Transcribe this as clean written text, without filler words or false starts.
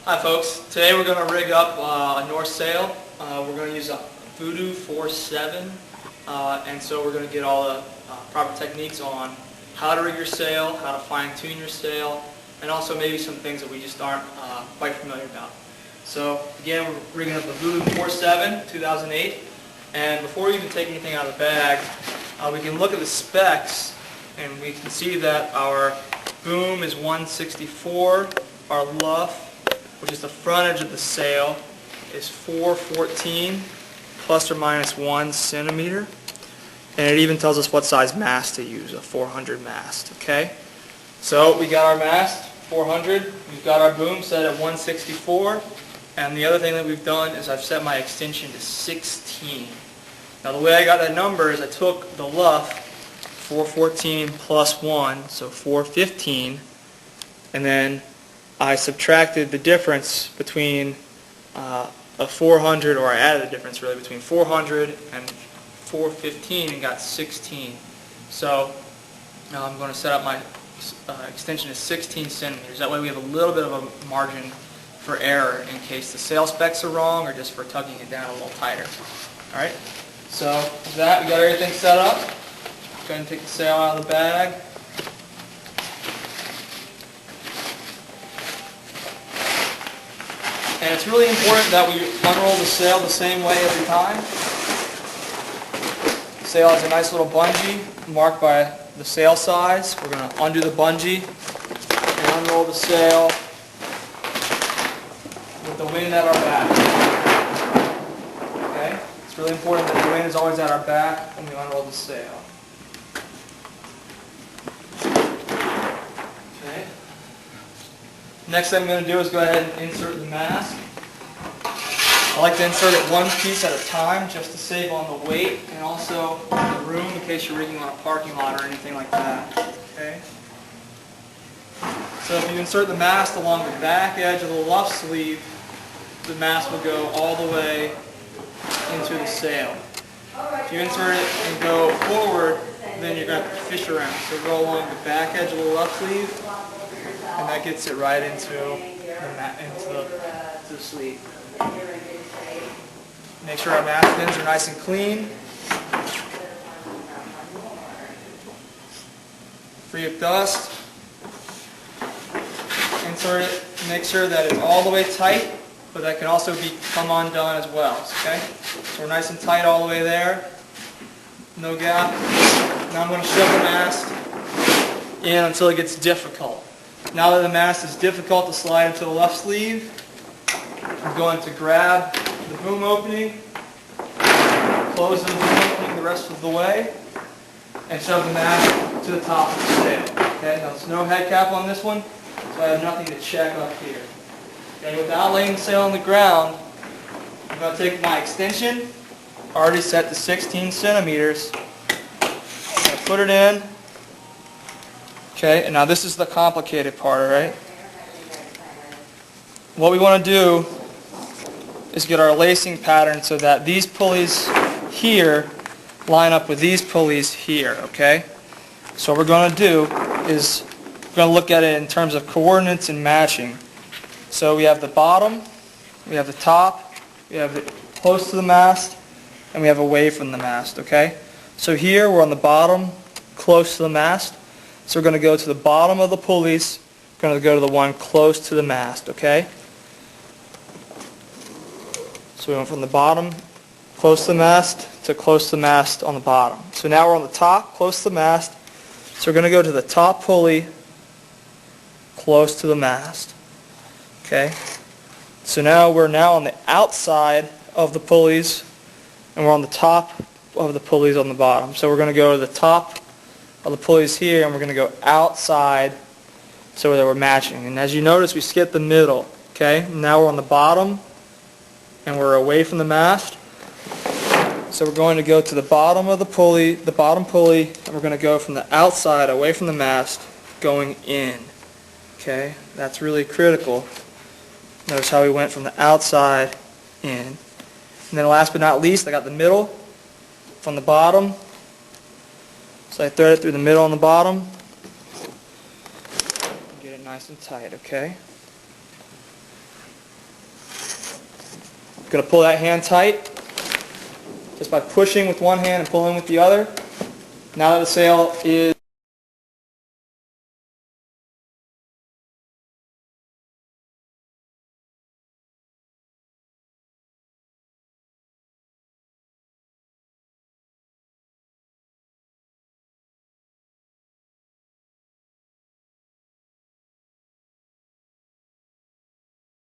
Hi folks, today we're going to rig up a north sail. We're going to use a Voodoo 4.7 and so we're going to get all the proper techniques on how to rig your sail, how to fine tune your sail, and also maybe some things that we just aren't quite familiar about. So again, we're rigging up the Voodoo 4.7 2008, and before we even take anything out of the bag, we can look at the specs and we can see that our boom is 164, our luff, which is the frontage of the sail, is 414 plus or minus 1 centimeter, and it even tells us what size mast to use, a 400 mast. Okay, so we got our mast 400, we've got our boom set at 164, and the other thing that we've done is I've set my extension to 16. Now the way I got that number is I took the luff 414 plus 1, so 415, and then I subtracted the difference between a 400, or I added the difference really between 400 and 415 and got 16. So now I'm going to set up my extension to 16 centimeters. That way we have a little bit of a margin for error in case the sail specs are wrong or just for tugging it down a little tighter. Alright, so with that we got everything set up. Go ahead and take the sail out of the bag. And it's really important that we unroll the sail the same way every time. The sail has a nice little bungee marked by the sail size. We're going to undo the bungee and unroll the sail with the wind at our back. Okay? It's really important that the wind is always at our back when we unroll the sail. Okay. Next thing I'm going to do is go ahead and insert the mast. I like to insert it one piece at a time just to save on the weight and also the room in case you're rigging on a parking lot or anything like that. Okay. So if you insert the mast along the back edge of the luff sleeve, the mast will go all the way into the sail. If you insert it and go forward, then you're going to fish around. So go along the back edge of the luff sleeve, and that gets it right into the sleeve. Make sure our mast pins are nice and clean. Free of dust. Insert it. Make sure that it's all the way tight, but that can also come undone as well. Okay? So we're nice and tight all the way there. No gap. Now I'm going to shove the mast in until it gets difficult. Now that the mast is difficult to slide into the left sleeve, I'm going to grab the boom opening, close the boom opening the rest of the way, and shove the mast to the top of the sail. Okay, now there's no head cap on this one, so I have nothing to check up here. Okay, without laying the sail on the ground, I'm going to take my extension, already set to 16 centimeters, I'm going to put it in. Okay, and now this is the complicated part, alright? What we want to do is get our lacing pattern so that these pulleys here line up with these pulleys here, okay? So what we're going to do is we're going to look at it in terms of coordinates and matching. So we have the bottom, we have the top, we have it close to the mast, and we have away from the mast, okay? So here we're on the bottom, close to the mast. So we're going to go to the bottom of the pulleys, we're going to go to the one close to the mast, okay? So we went from the bottom, close to the mast, to close to the mast on the bottom. So now we're on the top, close to the mast. So we're going to go to the top pulley, close to the mast. Okay? So now we're on the outside of the pulleys, and we're on the top of the pulleys on the bottom. So we're going to go to the top of the pulleys here, and we're going to go outside so that we're matching. And as you notice, we skipped the middle. Okay? Now we're on the bottom, and we're away from the mast. So we're going to go to the bottom of the pulley, and we're going to go from the outside, away from the mast, going in. Okay? That's really critical. Notice how we went from the outside in. And then last but not least, I got the middle from the bottom. So I thread it through the middle on the bottom. Get it nice and tight, okay? going to pull that hand tight just by pushing with one hand and pulling with the other. Now that the sail is